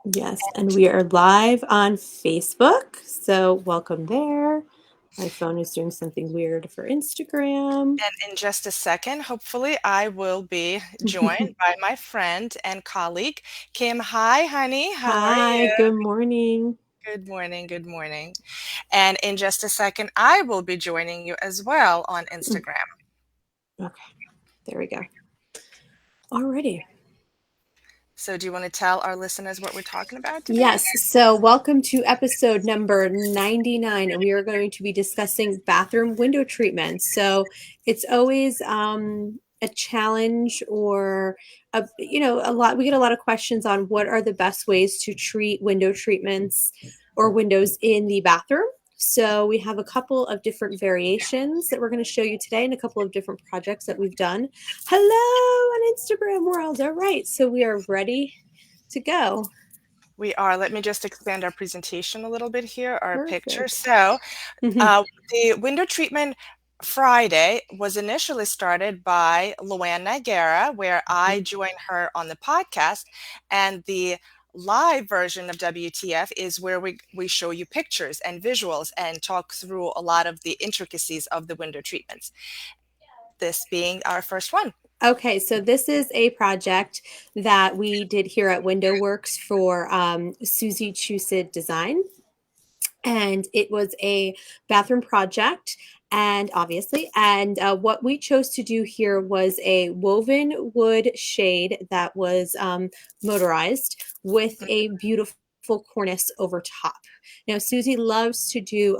Yes, and we are live on Facebook. So welcome there. My phone is doing something weird for Instagram. And in just a second, hopefully, I will be joined by my friend and colleague, Kim. Hi, honey. How are Hi, you? good morning. Good morning. Good morning. And in just a second, I will be joining you as well on Mm, Instagram. Okay, there we go. Alrighty. So, do you want to tell our listeners what we're talking about today? Yes, so welcome to episode number 99, and we are going to be discussing bathroom window treatments. So it's always a challenge or a lot. We get a lot of questions on what are the best ways to treat window treatments or windows in the bathroom. So we have a couple of different variations that we're going to show you today and a couple of different projects that we've done. Hello on Instagram world. All right, so we are ready to go. We are. Let me just expand our presentation a little bit here, our picture. Perfect. So, Mhm. the window treatment Friday was initially started by Luann Nigara, where I Mhm. joined her on the podcast. And the live version of WTF is where we show you pictures and visuals and talk through a lot of the intricacies of the window treatments. This being our first one. Okay, so this is a project that we did here at Window Works for Susie Chusid Design. And it was a bathroom project. And what we chose to do here was a woven wood shade that was motorized with a beautiful cornice over top. Now, Susie loves to do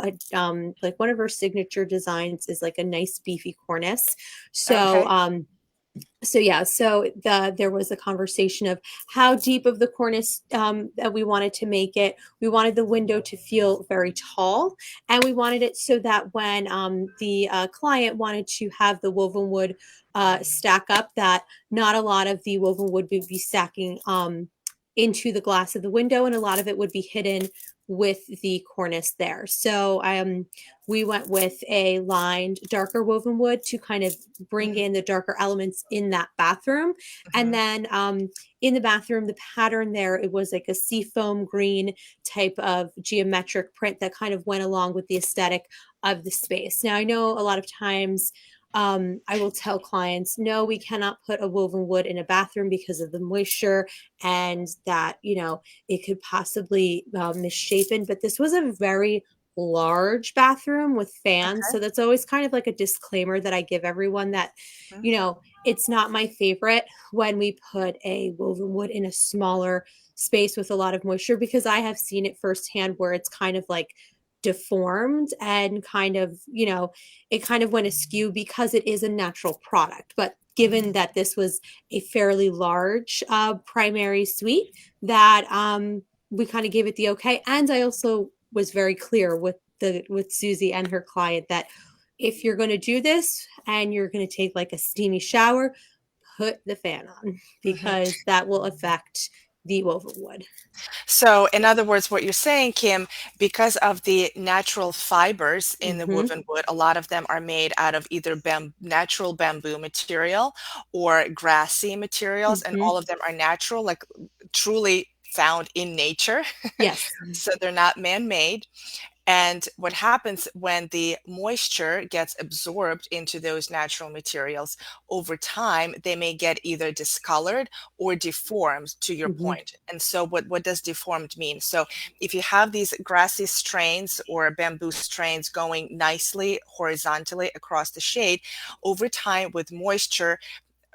like one of her signature designs is like a nice beefy cornice. So, Okay. um, so there was a conversation of how deep of the cornice that we wanted to make it. We wanted the window to feel very tall, and we wanted it so that when the client wanted to have the woven wood stack up, that not a lot of the woven wood would be stacking into the glass of the window, and a lot of it would be hidden with the cornice there. So we went with a lined darker woven wood to kind of bring in the darker elements in that bathroom. And Mhm. then in the bathroom, the pattern there, it was like a seafoam green type of geometric print that kind of went along with the aesthetic of the space. Now, I know a lot of times I will tell clients, no, we cannot put a woven wood in a bathroom because of the moisture and that, it could possibly misshapen. But this was a very large bathroom with fans. So that's always kind of like a disclaimer that I give everyone that, Mhm. it's not my favorite when we put a woven wood in a smaller space with a lot of moisture because I have seen it firsthand where it's kind of like deformed and kind of, it kind of went askew because it is a natural product. But given that this was a fairly large primary suite, that we kind of gave it the okay. And I also was very clear with Susie and her client that if you're going to do this and you're going to take like a steamy shower, put the fan on Mhm. because that will affect the woven wood. So, in other words, what you're saying, Kim, because of the natural fibers in the Hmm. woven wood, a lot of them are made out of either natural bamboo material or grassy materials, and Hmm. all of them are natural, like truly found in nature. Yes. So they're not man-made. And what happens when the moisture gets absorbed into those natural materials over time, they may get either discolored or deformed, to your Hmm. point. And so, what does deformed mean? So, if you have these grassy strains or bamboo strains going nicely horizontally across the shade, over time with moisture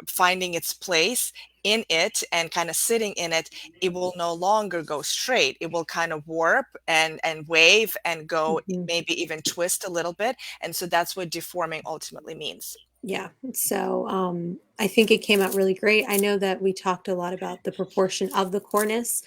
finding its place in it and kind of sitting in it, it will no longer go straight. It will kind of warp and wave and go, Hmm. maybe even twist a little bit. And so that's what deforming ultimately means. Yeah. So I think it came out really great. I know that we talked a lot about the proportion of the cornice.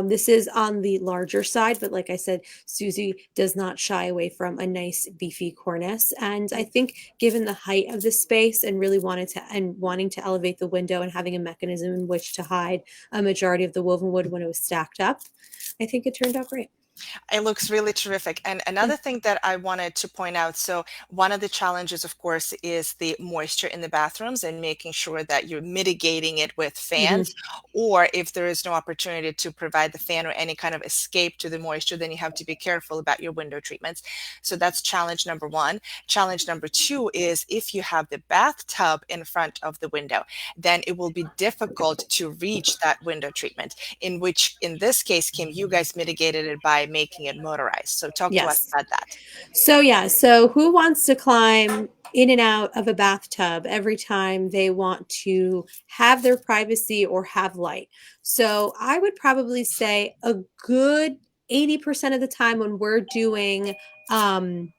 This is on the larger side, but like I said, Susie does not shy away from a nice beefy cornice. And I think given the height of the space and really wanting to elevate the window and having a mechanism in which to hide a majority of the woven wood when it was stacked up, I think it turned out great. It looks really terrific. And another thing that I wanted to point out, so one of the challenges, of course, is the moisture in the bathrooms and making sure that you're mitigating it with Mhm. fans, or if there is no opportunity to provide the fan or any kind of escape to the moisture, then you have to be careful about your window treatments. So that's challenge number one. Challenge number two is if you have the bathtub in front of the window, then it will be difficult to reach that window treatment, in which in this case, Kim, you guys mitigated it by making it motorized. So talk to us Yes. about that. So yeah, so who wants to climb in and out of a bathtub every time they want to have their privacy or have light? So I would probably say a good 80% of the time when we're doing um,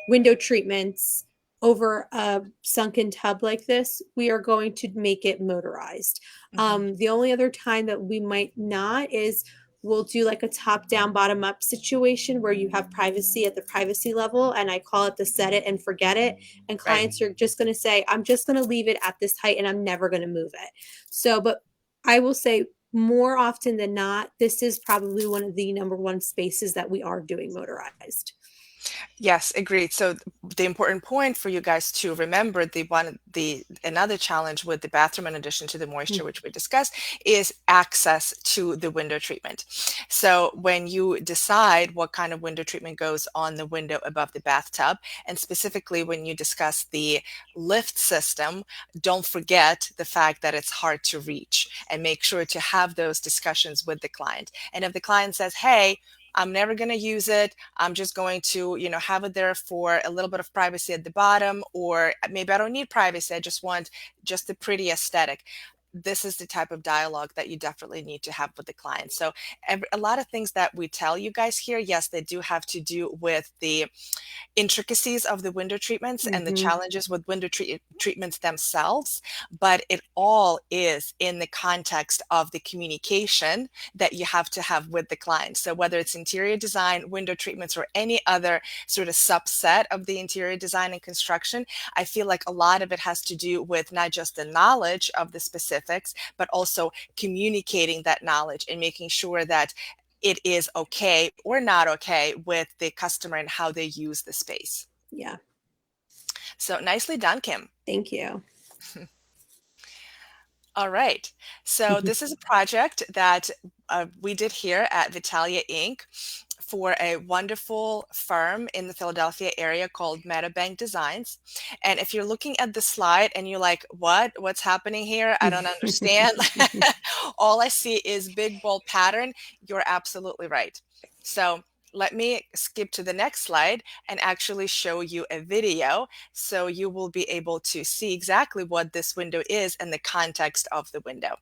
window treatments over a sunken tub like this, we are going to make it motorized. Hmm. The only other time that we might not is we'll do like a top down, bottom up situation where you have privacy at the privacy level. And I call it the set it and forget it. And Right. clients are just going to say, I'm just going to leave it at this height and I'm never going to move it. So, but I will say, more often than not, this is probably one of the number one spaces that we are doing motorized. Yes, agreed. So the important point for you guys to remember, the another challenge with the bathroom, in addition to the moisture, which we discussed, is access to the window treatment. So when you decide what kind of window treatment goes on the window above the bathtub, and specifically when you discuss the lift system, don't forget the fact that it's hard to reach, and make sure to have those discussions with the client. And if the client says, hey, I'm never going to use it, I'm just going to, have it there for a little bit of privacy at the bottom, or maybe I don't need privacy, I just want just the pretty aesthetic. This is the type of dialogue that you definitely need to have with the client. So a lot of things that we tell you guys here, yes, they do have to do with the intricacies of the window treatments and the Mm-hmm. challenges with treatments themselves, but it all is in the context of the communication that you have to have with the client. So whether it's interior design, window treatments, or any other sort of subset of the interior design and construction, I feel like a lot of it has to do with not just the knowledge of the specifics, but also communicating that knowledge and making sure that it is okay or not okay with the customer and how they use the space. Yeah. So nicely done, Kim. Thank you. All right. So this is a project that we did here at Vitalia Inc. for a wonderful firm in the Philadelphia area called Metabank Designs. And if you're looking at the slide and you're like, what's happening here? I don't understand. All I see is big bold pattern. You're absolutely right. So let me skip to the next slide and actually show you a video so you will be able to see exactly what this window is and the context of the window.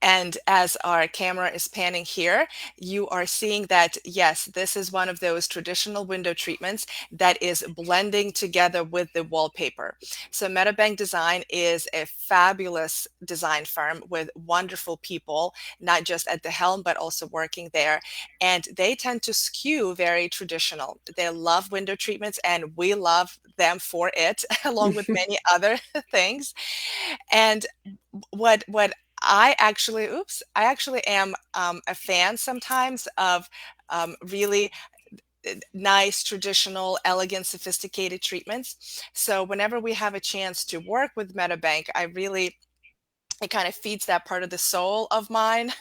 And as our camera is panning here, you are seeing that, yes, this is one of those traditional window treatments that is blending together with the wallpaper. So Metabank Design is a fabulous design firm with wonderful people, not just at the helm, but also working there. And they tend to skew very traditional. They love window treatments, and we love them for it, along with many other things. And what I actually am a fan sometimes of really nice, traditional, elegant, sophisticated treatments. So whenever we have a chance to work with MetaBank, it kind of feeds that part of the soul of mine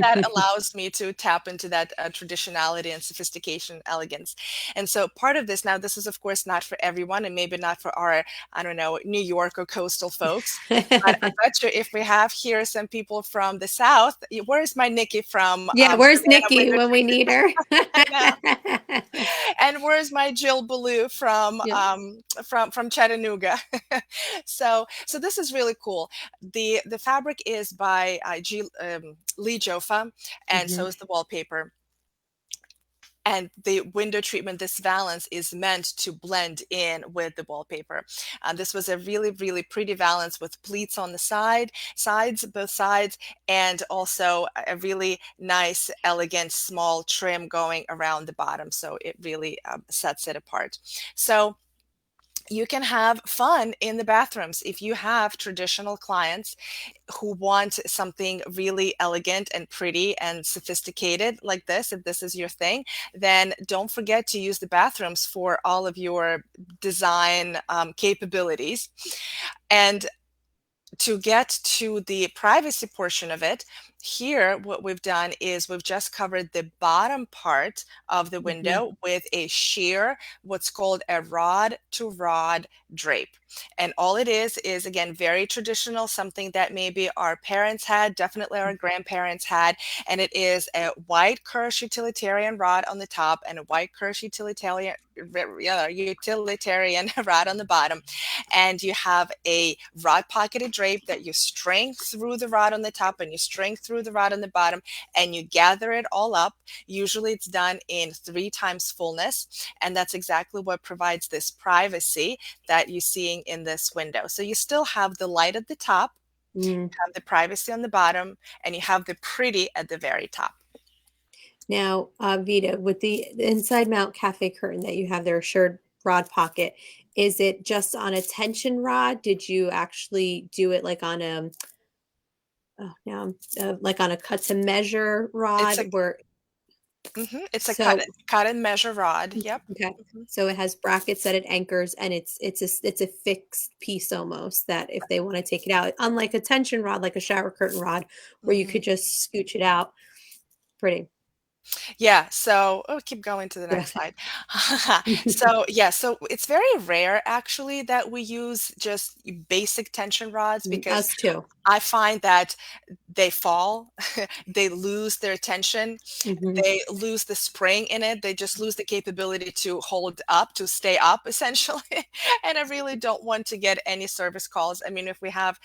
that allows me to tap into that traditionality and sophistication, elegance. And so part of this, now this is of course not for everyone, and maybe not for our, I don't know, New York or coastal folks, but I bet you if we have here some people from the South, where's my Nikki from Yeah, where's Savannah Nikki Window when we need her? Treatment? I know. And where's my Jill Ballou Yep. from Chattanooga? So this is really cool. The fabric is by Lee Joffa, and Hmm. so is the wallpaper. And the window treatment, this valance is meant to blend in with the wallpaper. This was a really, really pretty valance with pleats on the sides, both sides, and also a really nice, elegant, small trim going around the bottom. So it really sets it apart. So you can have fun in the bathrooms. If you have traditional clients who want something really elegant and pretty and sophisticated like this, if this is your thing, then don't forget to use the bathrooms for all of your design capabilities. And to get to the privacy portion of it, here what we've done is we've just covered the bottom part of the Mhm. window with a sheer, what's called a rod to rod drape. And all it is again very traditional, something that maybe our parents had, definitely our grandparents had, and it is a white Kirsch utilitarian rod on the top and a white Kirsch utilitarian rod on the bottom, and you have a rod pocketed drape that you string through the rod on the top and you string through the rod on the bottom, and you gather it all up. Usually it's done in 3 times fullness, and that's exactly what provides this privacy that you're seeing in this window. So you still have the light at the top, Mm. have the privacy on the bottom, and you have the pretty at the very top. Now, Vita, with the inside mount cafe curtain that you have there, assured rod pocket, is it just on a tension rod? Did you actually do it like on a, oh, now, like on a cut to measure It's a rod where, it's a cut so, cut and measure rod. Yep. okay. Mhm. So it has brackets that it anchors and it's a fixed piece almost that if they want to take it out, unlike a tension rod, like a shower curtain rod, where you Mhm. could just scooch it out. Pretty. Yeah, so oh, keep going to the Yeah. next slide. So yeah, so it's very rare actually that we use just basic tension rods because Us too. I find that they fall, they lose their tension, Hmm. they lose the spring in it, they just lose the capability to hold up, to stay up essentially. And I really don't want to get any service calls. I mean, if we have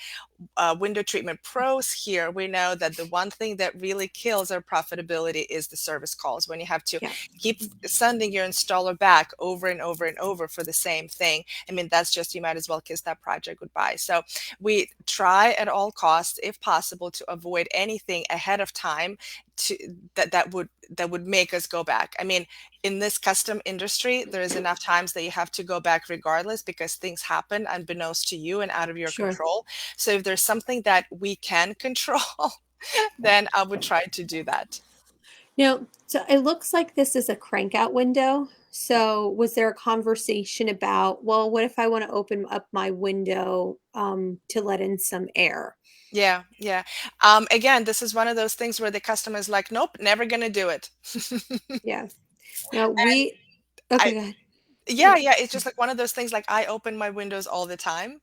window treatment pros here, we know that the one thing that really kills our profitability is the service calls. When you have to Yeah. keep sending your installer back over and over and over for the same thing, I mean, that's just, you might as well kiss that project goodbye. So we try at all costs, if possible, to avoid anything ahead of time to that would make us go back. I mean, in this custom industry, there is enough times that you have to go back regardless because things happen unbeknownst to you and out of your Sure. control. So if there's something that we can control, then I would try to do that. Now, so it looks like this is a crank out window. So was there a conversation about, well, what if I want to open up my window to let in some air? Yeah, yeah. Again, this is one of those things where the customer is like, nope, never gonna do it. Yeah. Now And we okay, I, go ahead. yeah, yeah, it's just like one of those things like I open my windows all the time.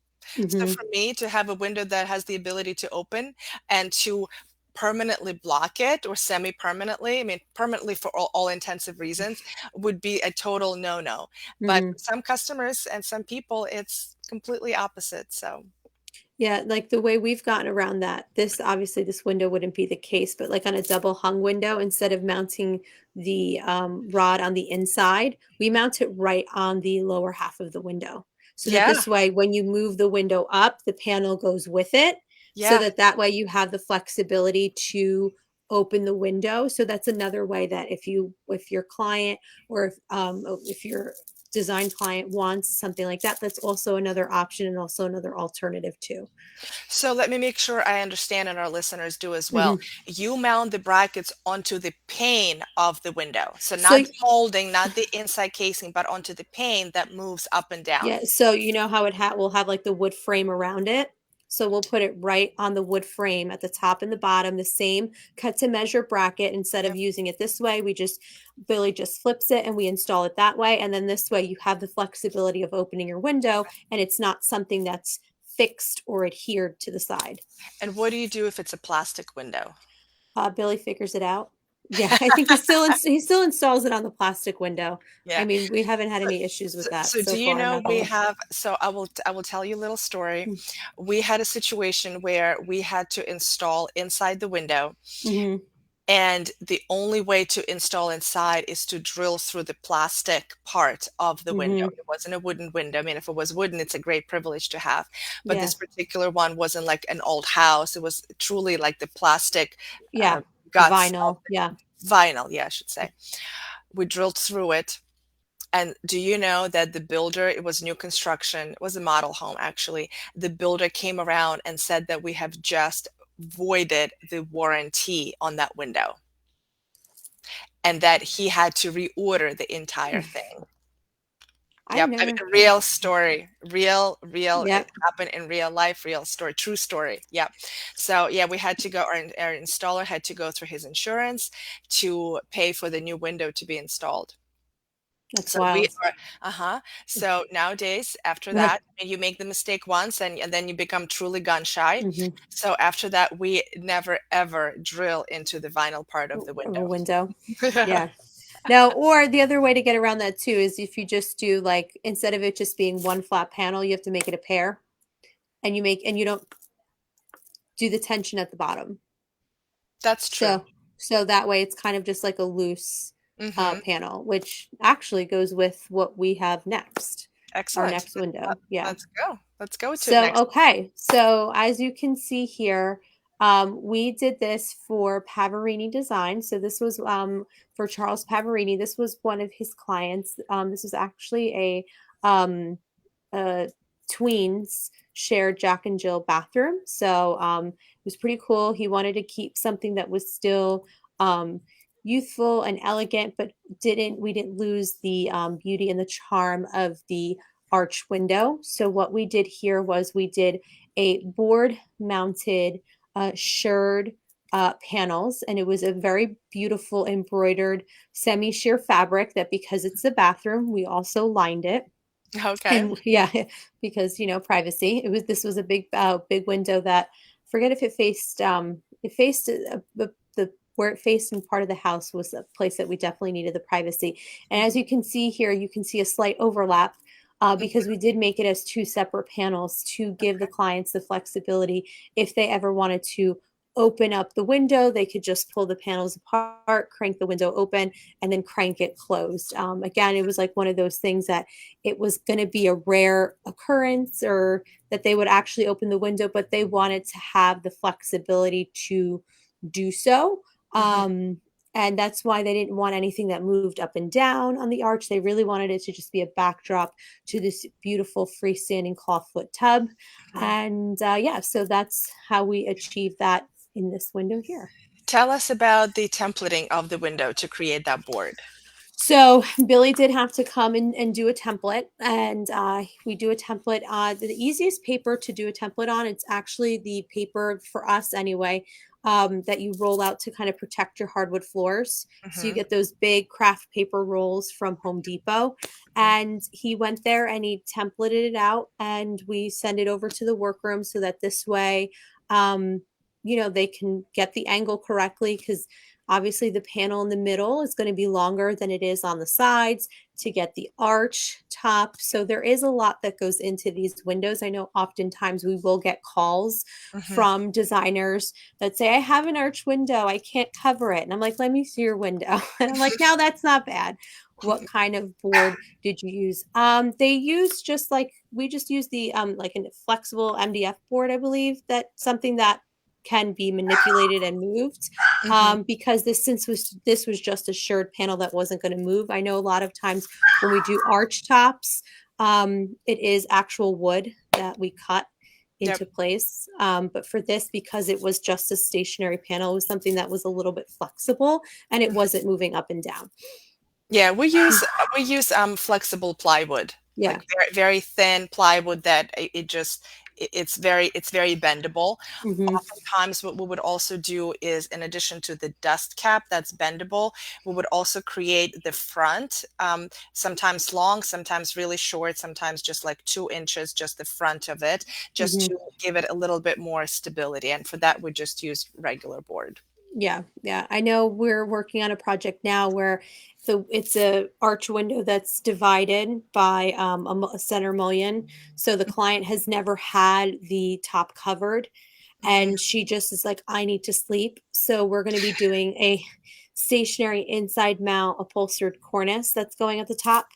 So Hmm. for me to have a window that has the ability to open and to permanently block it or semi-permanently, I mean, permanently for all intensive reasons, would be a total no-no. But Hmm. for some customers and some people, it's completely opposite. So Yeah, like the way we've gotten around that, this obviously this window wouldn't be the case, but like on a double hung window, instead of mounting the rod on the inside, we mount it right on the lower half of the window. So that yeah, this way, when you move the window up, the panel goes with it. So yeah. that way you have the flexibility to open the window. So that's another way that if your client or if your design client wants something like that, that's also another option and also another alternative too. So let me make sure I understand and our listeners do as well. Mhm. You mount the brackets onto the pane of the window. So not So the molding, not the inside casing, but onto the pane that moves up and down. yeah, so you know how we'll have like the wood frame around it. So we'll put it right on the wood frame at the top and the bottom, the same cut to measure bracket. Instead of Yep. using it this way, Billy just flips it and we install it that way. And then this way you have the flexibility of opening your window and it's not something that's fixed or adhered to the side. And what do you do if it's a plastic window? Billy figures it out. Yeah, I think he still installs it on the plastic window. I Yeah. mean, we haven't had So, any issues with that so so do you far, know knock on we wood. have, so I will tell you a little story. We had a situation where we had to install inside the window, Mhm, and the only way to install inside is to drill through the plastic part of the window. mhm, It wasn't a wooden window. I mean, if it was wooden, it's a great privilege to have. But yeah, this particular one wasn't like an old house. It was truly like the plastic yeah, the guts of vinyl, yeah, vinyl, yeah, I should say. We drilled through it. And do you know that the builder, it was new construction, it was a model home actually. The builder came around and said that we have just voided the warranty on that window and that he had to reorder the entire thing. I've Yep, I never. mean, real story, real, it Yep, happened in real life, real story, true story. Yep. So yeah, we had to go, our installer had to go through his insurance to pay for the new window to be installed. that's So we wild. are, so nowadays, after that, and you make the mistake once and then you become truly gun shy. Hmm. So after that, we never ever drill into the vinyl part of the Of a window. window. Yeah. Now, or the other way to get around that too is if you just do like instead of it just being one flat panel, you have to make it a pair, and you don't do the tension at the bottom. That's true. So that way it's kind of just like a loose Hmm. panel, which actually goes with what we have next, our Excellent. next window. Yeah. Let's go. Let's go to the So, next. okay. So, as you can see here, we did this for Pavarini Design. So, this was for Charles Pavarini. This was one of his clients. This was actually um, a tweens shared Jack and Jill bathroom. So, it was pretty cool. He wanted to keep something that was still youthful and elegant, but we didn't lose the beauty and the charm of the arch window. So what we did here was we did a board mounted shirred panels, and it was a very beautiful embroidered semi-sheer fabric that because it's the bathroom, we also lined it. Okay. And yeah, because privacy. This was a big window that forget if it faced the where it faced in part of the house was a place that we definitely needed the privacy. And as you can see here, you can see a slight overlap because we did make it as two separate panels to give the clients the flexibility if they ever wanted to open up the window, they could just pull the panels apart, crank the window open, and then crank it closed. Again, it was like one of those things that it was going to be a rare occurrence or that they would actually open the window, but they wanted to have the flexibility to do so. Hmm. And that's why they didn't want anything that moved up and down on the arch. They really wanted it to just be a backdrop to this beautiful freestanding clawfoot tub. And yeah, so that's how we achieve that in this window here. Tell us about the templating of the window to create that board. So Billy did have to come and do a template, and we do a template. The easiest paper to do a template on, it's actually the paper for us anyway, that you roll out to kind of protect your hardwood floors. So you Hmm. get those big craft paper rolls from Home Depot. And he went there and he templated it out, and we send it over to the workroom so that this way, um, they can get the angle correctly because obviously, the panel in the middle is going to be longer than it is on the sides to get the arch top. So there is a lot that goes into these windows. I know oftentimes we will get calls Hmm. from designers that say, I have an arch window, I can't cover it. And I'm like, let me see your window. And I'm like, no, that's not bad. What kind of board did you use? They use just like we just use the like a flexible MDF board, I believe that something that can be manipulated and moved Hmm. because this was just a shirred panel that wasn't going to move. I know a lot of times when we do arch tops, it is actual wood that we cut Yep. into place. But for this, because it was just a stationary panel, it was something that was a little bit flexible and it wasn't moving up and down. Yeah, we use flexible plywood, like Yeah. very thin plywood that it just it's very bendable. Hmm. Oftentimes, what we would also do is, in addition to the dust cap that's bendable, we would also create the front, sometimes long, sometimes really short, sometimes just like 2 inches, just the front of it, just Hmm. to give it a little bit more stability. And for that, we just use regular board. Yeah, yeah. I know we're working on a project now where it's a arch window that's divided by a center mullion. So the client has never had the top covered, Mhm. and she just is like, I need to sleep. So we're going to be doing a stationary inside mount upholstered cornice that's going at the top.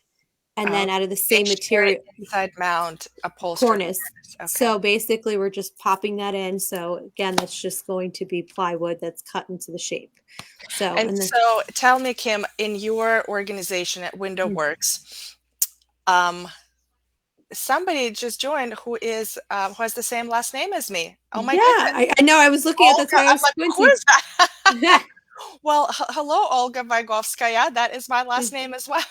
and Oh, then out of the same engineer material, inside mount upholstered cornice. corners. Okay. So basically, we're just popping that in. So again, that's just going to be plywood that's cut into the shape. So, And and then so tell me, Kim, in your organization at Window Works, um, somebody just joined who has the same last name as me. Oh my yeah, goodness. I know. I was looking at that's Olga. why I I'm was like, who squinting. is that? Well, hello, Olga Vygovskaya. That is my last name as well.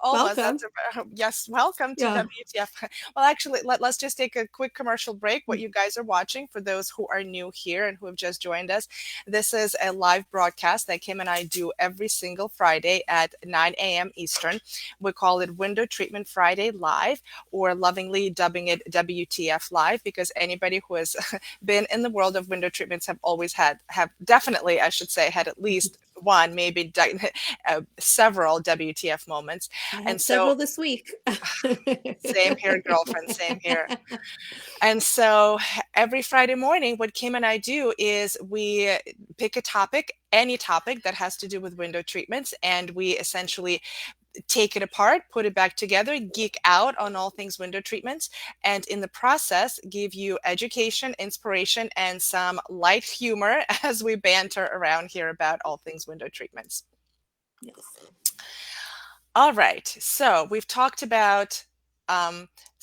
Almost. Welcome. Yes, welcome to Yeah. WTF. Well, actually, let's just take a quick commercial break. What you guys are watching, for those who are new here and who have just joined us, this is a live broadcast that Kim and I do every single Friday at 9 a.m. Eastern. We call it Window Treatment Friday Live, or lovingly dubbing it WTF Live, because anybody who has been in the world of window treatments have definitely, I should say, had at least one, maybe several WTF moments. I And had so, several this week. same here, girlfriend, same here. And so every Friday morning, what Kim and I do is we pick a topic, any topic that has to do with window treatments, and we essentially take it apart, put it back together, geek out on all things window treatments, and in the process, give you education, inspiration, and some light humor as we banter around here about all things window treatments. Yes. All right, so we've talked about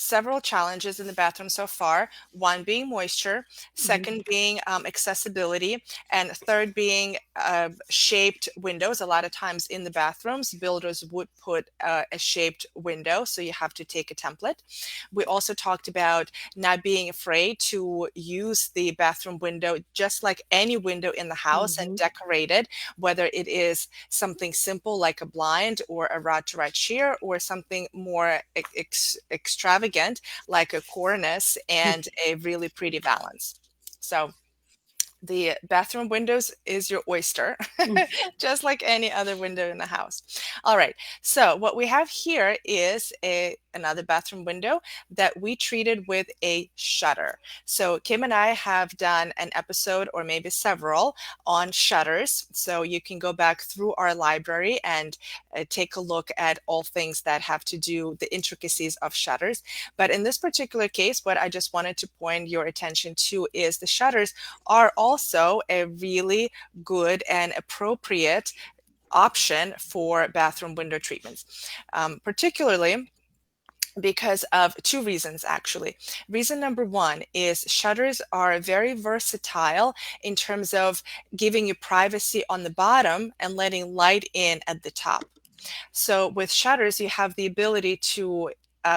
several challenges in the bathroom so far, one being moisture, second being accessibility, and third being shaped windows. A lot of times in the bathrooms, builders would put a shaped window, so you have to take a template. We also talked about not being afraid to use the bathroom window just like any window in the house and Mm-hmm. decorate it, whether it is something simple like a blind or a rod to rod sheer, or something more extravagant like a cornice and a really pretty valance. So the bathroom windows is your oyster, just like any other window in the house. All right, so what we have here is another bathroom window that we treated with a shutter. So Kim and I have done an episode, or maybe several, on shutters. So you can go back through our library and take a look at all things that have to do the intricacies of shutters. But in this particular case, what I just wanted to point your attention to is the shutters are also a really good and appropriate option for bathroom window treatments, particularly because of two reasons, actually. Reason number one is shutters are very versatile in terms of giving you privacy on the bottom and letting light in at the top. So with shutters, you have the ability to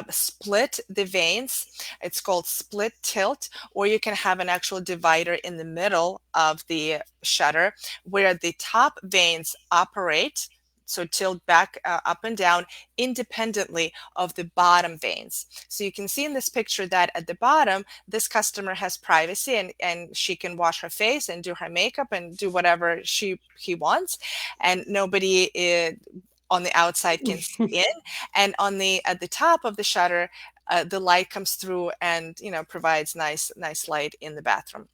split the vanes. It's called split tilt, or you can have an actual divider in the middle of the shutter where the top vanes operate, so tilt back up and down independently of the bottom vanes. So you can see in this picture that at the bottom, this customer has privacy, and she can wash her face and do her makeup and do whatever he wants, and nobody on the outside can see in. And at the top of the shutter, the light comes through and provides nice light in the bathroom.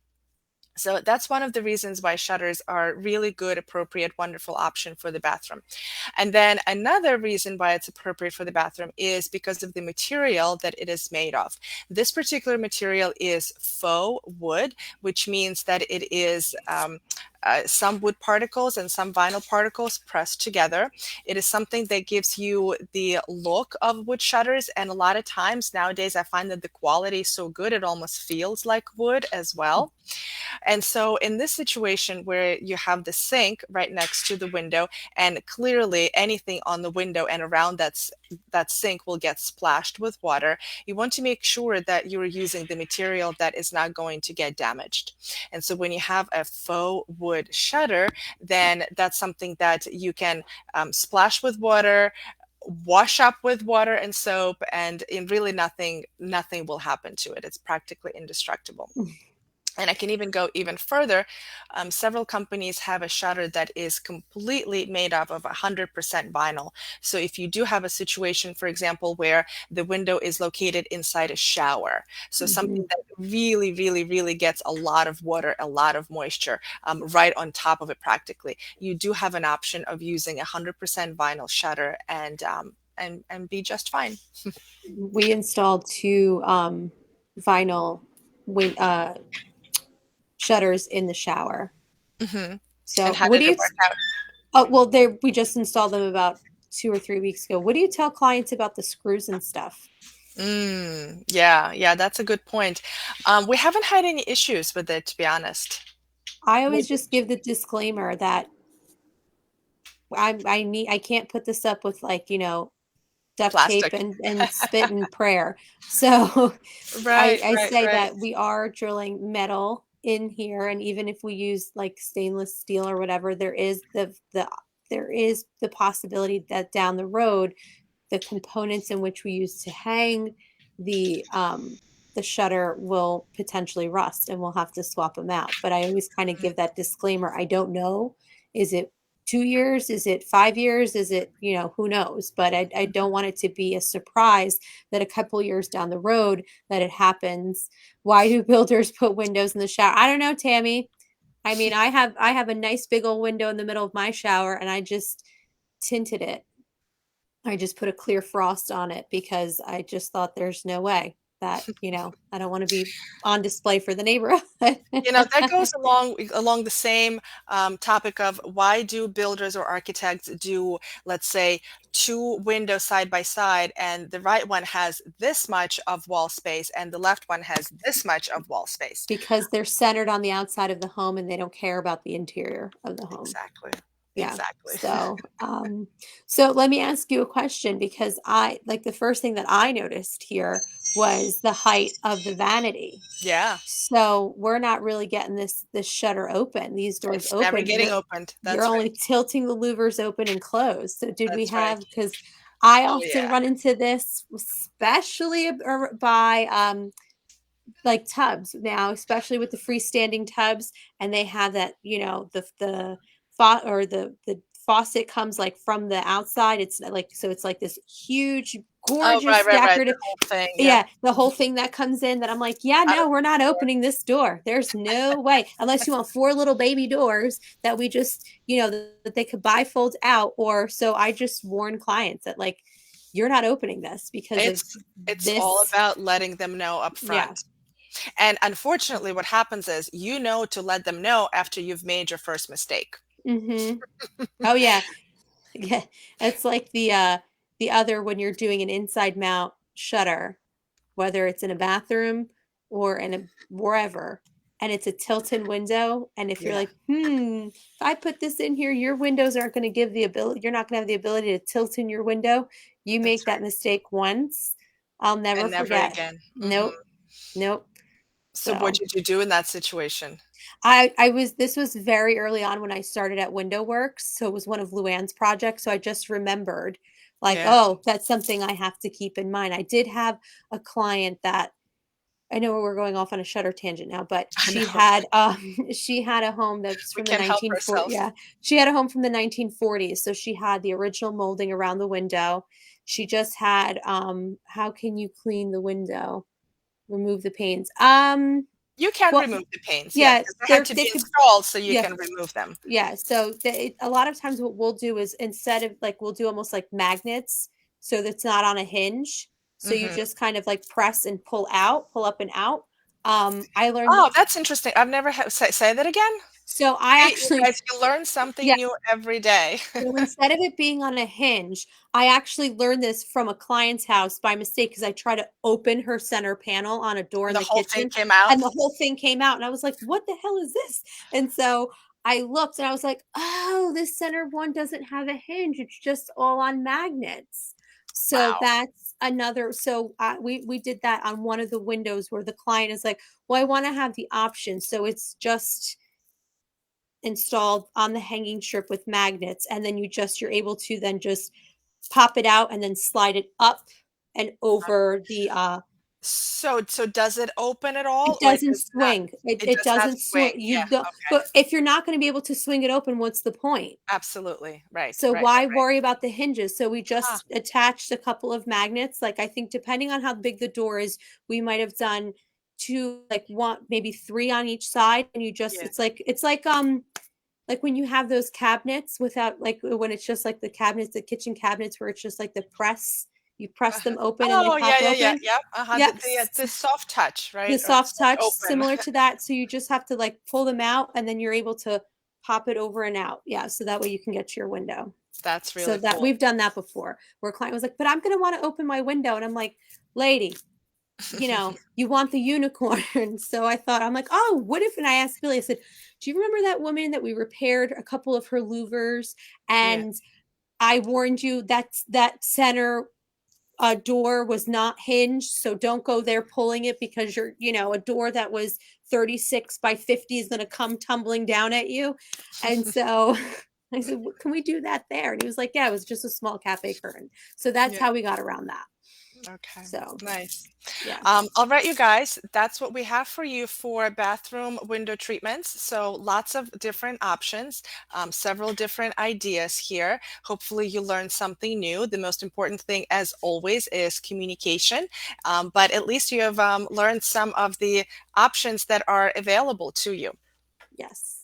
So that's one of the reasons why shutters are really good, appropriate, wonderful option for the bathroom. And then another reason why it's appropriate for the bathroom is because of the material that it is made of. This particular material is faux wood, which means that it is some wood particles and some vinyl particles pressed together. It is something that gives you the look of wood shutters, and a lot of times nowadays I find that the quality is so good it almost feels like wood as well. And so in this situation where you have the sink right next to the window, and clearly anything on the window and around that sink will get splashed with water, you want to make sure that you're using the material that is not going to get damaged. And so when you have a faux wood shutter, then that's something that you can splash with water, wash up with water and soap, and in really nothing will happen to it. It's practically indestructible. And I can even go even further. Several companies have a shutter that is completely made up of 100% vinyl. So if you do have a situation, for example, where the window is located inside a shower, so something that really gets a lot of water, a lot of moisture right on top of it practically, you do have an option of using 100% vinyl shutter, and and be just fine. We installed two vinyl win shutters in the shower. Hmm. And So how what did do it you work out? oh well there we just installed them about 2 or 3 weeks ago. What do you tell clients about the screws and stuff? Yeah, yeah, that's a good point. We haven't had any issues with it, to be honest. I We always just just give the disclaimer that I can't put this up with like, duct tape plastic. and spit and prayer. So Right, I right, say right. that we are drilling metal in here, and even if we use like stainless steel or whatever, there is the possibility that down the road the components in which we use to hang the shutter will potentially rust and we'll have to swap them out. But I always kind of give that disclaimer. I don't know. Is it 2 years? Is it 5 years? Is it, who knows? But I don't want it to be a surprise that a couple years down the road that it happens. Why do builders put windows in the shower? I don't know, Tammy. I mean, I have a nice big old window in the middle of my shower and I just tinted it. I just put a clear frost on it because I just thought there's no way that, I don't want to be on display for the neighborhood. That goes along the same topic of why do builders or architects do, let's say, two windows side by side, and the right one has this much of wall space and the left one has this much of wall space. Because they're centered on the outside of the home and they don't care about the interior of the home. Exactly. Yeah. Exactly. So let me ask you a question because I like the first thing that I noticed here was the height of the vanity. Yeah, So we're not really getting this shutter open, these doors it's never open. getting You're opened. you're That's only right. tilting the louvers open and closed. So did we That's right. have because I Oh often yeah. run into this, especially by like tubs now, especially with the freestanding tubs, and they have that, the faucet comes like from the outside. It's like so it's like this huge, Oh right, gorgeous, right, right. The decorative whole thing. Yep. yeah, the whole thing that comes in that I'm like, yeah, Out of no, we're not the door. opening this door. There's no way. Unless you want four little baby doors that we just, that they could bifold out. Or so I just warn clients that like, you're not opening this because of It's all this. about letting them know up Yeah. front. And unfortunately, what happens is to let them know after you've made your first mistake. Mm-hmm. Oh yeah. Yeah. It's like the other when you're doing an inside mount shutter, whether it's in a bathroom or in a wherever, and it's a tilt-in window. And if you're Yeah, like, if I put this in here, your windows aren't going to give the ability, you're not going to have the ability to tilt in your window. You that's make that right. mistake once, I'll never And never forget. again. Nope, nope. So what So did you do in that situation? this was very early on when I started at Window Works, so it was one of Luann's projects, so I just remembered like, Yeah, oh, that's something I have to keep in mind. I did have a client that I know we're going off on a shutter tangent now, but I she know. had she had a home that's We from the can't help 1940 ourselves. yeah. She had a home from the 1940s, so she had the original molding around the window. She just had how can you clean the window? Remove the panes. You can Well, remove the panes, yeah, yeah, because they had to they be could installed so you yeah, can remove them. yeah, so a lot of times what we'll do is instead of like we'll do almost like magnets, so that's not on a hinge. So you Hmm. just kind of like press and pull out, pull up and out. I learned Oh, that's interesting. I've never say that again. so I See, you actually guys, you learn something yeah. new every day. So instead of it being on a hinge, I actually learned this from a client's house by mistake because I tried to open her center panel on a door And in the the whole thing kitchen came out. and the whole thing came out. And I was like, what the hell is this? And so I looked and I was like, oh, this center one doesn't have a hinge. It's just all on magnets. So Wow. that's another. So we did that on one of the windows where the client is like, well, I want to have the option. So it's just installed on the hanging strip with magnets, and then you're able to then just pop it out and then slide it up and over the So does it open at it all? Like, doesn't does it not swing. it, it it does not doesn't swing? swing. Yeah, You don't, okay. but if you're not going to be able to swing it open, what's the point? Absolutely. Right, So right, right, why right. worry about the hinges? So we Huh, just attached a couple of magnets, like I think depending on how big the door is, we might have done two, like one, maybe three on each side, and you just yeah. it's like like when you have those cabinets without, like when it's just like the cabinets, the kitchen cabinets where it's just like the press, you press Uh-huh. them open and they Oh, pop yeah, yeah, yeah, open. yep, uh-huh, Yep. the soft touch, The right? Or the soft soft touch, open. similar to that. So you just have to like pull them out and then you're able to pop it over and out. Yeah. So that way you can get to your window. That's So really that cool. we've done that before where a client was like, but I'm going to want to open my window. And I'm like, lady, you want the unicorn. So I thought, I'm like, oh, what if, and I asked Billy, I said, do you remember that woman that we repaired a couple of her louvers? Yeah. And I warned you that center door was not hinged. So don't go there pulling it because a door that was 36 by 50 is going to come tumbling down at you. And so I said, can we do that there? And he was like, yeah, it was just a small cafe curtain. So that's Yeah. how we got around that. Okay. So Nice. yeah. All right, you guys, that's what we have for you for bathroom window treatments. So lots of different options, several different ideas here. Hopefully you learned something new. The most important thing, as always, is communication. But at least you have learned some of the options that are available to you. Yes.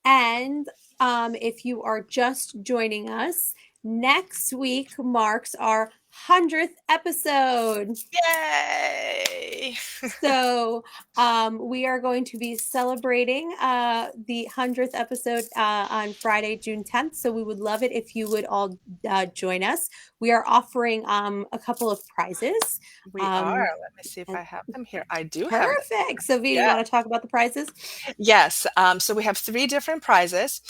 And if you are just joining us, next week marks our 100th episode. Yay! So we are going to be celebrating the 100th episode on Friday, June 10th. So we would love it if you would all join us. We are offering a couple of prizes. We are. Um, Let me see if and I have them here. I do have them. perfect. So Vita, you Yeah. want to talk about the prizes? Yes, so we have three different prizes.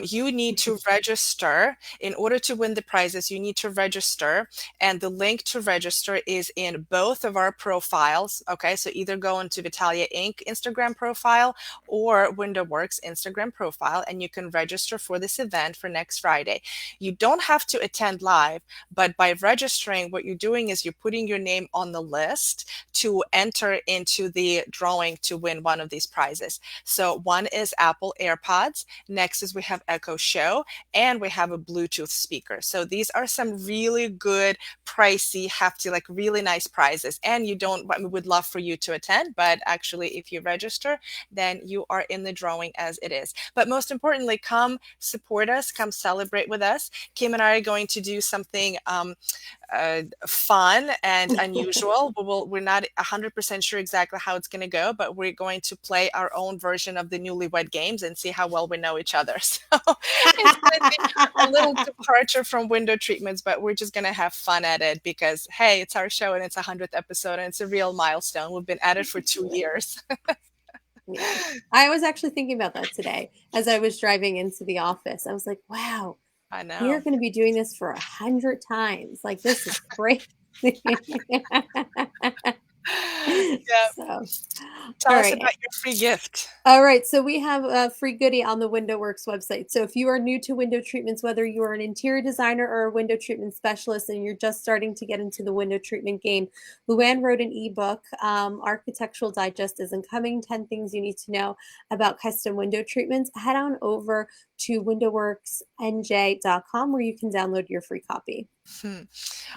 You need to register. In order to win the prizes, you need to register, and the link to register is in both of our profiles. Okay, so either go into Vitalia Inc. Instagram profile or WindowWorks Instagram profile, and you can register for this event for next Friday. You don't have to attend live, but by registering, what you're doing is you're putting your name on the list to enter into the drawing to win one of these prizes. So one is Apple AirPods. Next is we have Echo Show, and we have a Bluetooth speaker. So these are some really good, pricey, hefty, like really nice prizes. And you don't, we would love for you to attend, but actually if you register, then you are in the drawing as it is. But most importantly, come support us, come celebrate with us. Kim and I are going to do something fun and unusual. We're not 100% sure exactly how it's going to go, but we're going to play our own version of the Newlywed Games and see how well we know each other. So it's going to be a little departure from window treatments, but we're just going to have fun at it because, hey, it's our show and it's a 100th episode and it's a real milestone. We've been at it for 2 years. Yeah. I was actually thinking about that today as I was driving into the office. I was like, wow, I we are know. going to be doing this for 100 times. Like, this is crazy. Yeah. So, Tell all us right. about your free gift. All right, so we have a free goodie on the WindowWorks website. So if you are new to window treatments, whether you are an interior designer or a window treatment specialist and you're just starting to get into the window treatment game, Luann wrote an ebook, Architectural Digest Isn't Coming, 10 Things You Need to Know About Custom Window Treatments. Head on over to windowworksnj.com where you can download your free copy.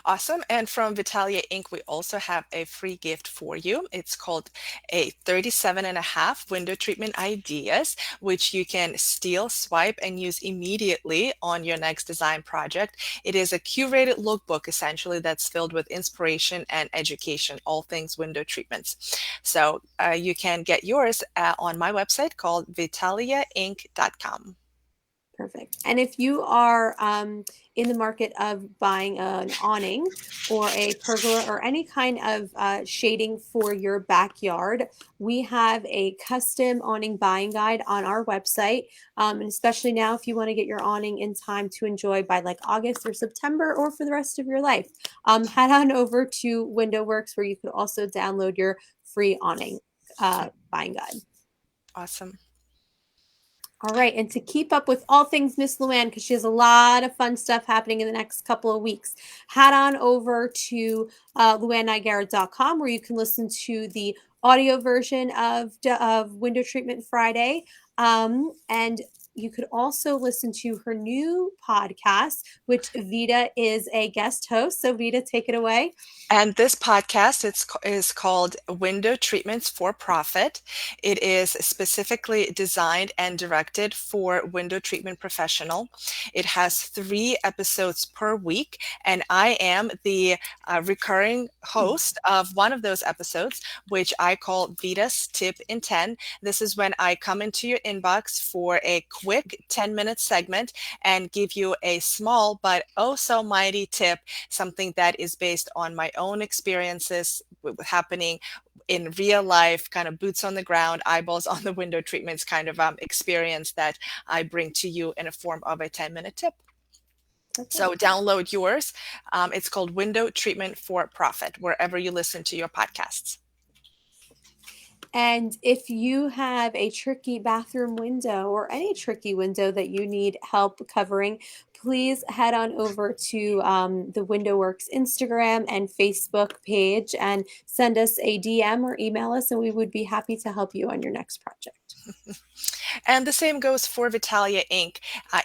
Awesome. And from Vitalia Inc., we also have a free gift for you. It's called a 37.5 window treatment ideas, which you can steal, swipe, and use immediately on your next design project. It is a curated lookbook, essentially, that's filled with inspiration and education, all things window treatments. So you can get yours on my website called vitaliainc.com. Perfect. And if you are in the market of buying an awning or a pergola or any kind of shading for your backyard, we have a custom awning buying guide on our website. And especially now, if you want to get your awning in time to enjoy by like August or September or for the rest of your life, head on over to WindowWorks where you could also download your free awning buying guide. Awesome. All right, and to keep up with all things Miss Luann, because she has a lot of fun stuff happening in the next couple of weeks, head on over to luannigara.com where you can listen to the audio version of Window Treatment Friday. And you could also listen to her new podcast, which Vita is a guest host. So, Vita, take it away. And this podcast is called Window Treatments for Profit. It is specifically designed and directed for window treatment professional. It has 3 episodes per week, and I am the recurring host of one of those episodes, which I call Vita's Tip in 10. This is when I come into your inbox for a quick 10-minute segment and give you a small but oh so mighty tip, something that is based on my own experiences happening in real life, kind of boots on the ground, eyeballs on the window treatments kind of experience that I bring to you in a form of a 10-minute tip. So Perfect. download yours. It's called Window Treatment for Profit, wherever you listen to your podcasts. And if you have a tricky bathroom window or any tricky window that you need help covering, please head on over to the Window Works Instagram and Facebook page and send us a DM or email us, and we would be happy to help you on your next project. And the same goes for Vitalia Inc.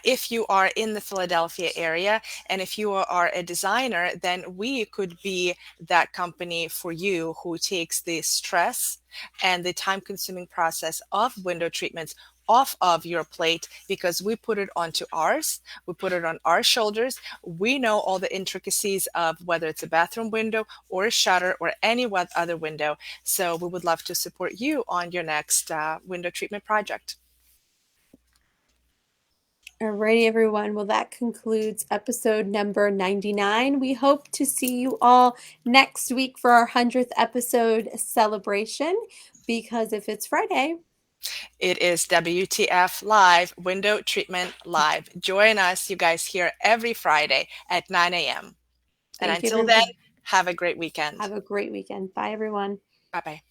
If you are in the Philadelphia area and if you are a designer, then we could be that company for you who takes the stress and the time-consuming process of window treatments off of your plate, because we put it onto ours. We put it on our shoulders. We know all the intricacies of whether it's a bathroom window or a shutter or any other window. So we would love to support you on your next window treatment project. Alrighty, everyone. Well, that concludes episode number 99. We hope to see you all next week for our 100th episode celebration, because if it's Friday, it is WTF Live, Window Treatment Live. Join us, you guys, here every Friday at 9 a.m. And thank you, until then, everyone. have a great weekend. Have a great weekend. Bye, everyone. Bye bye.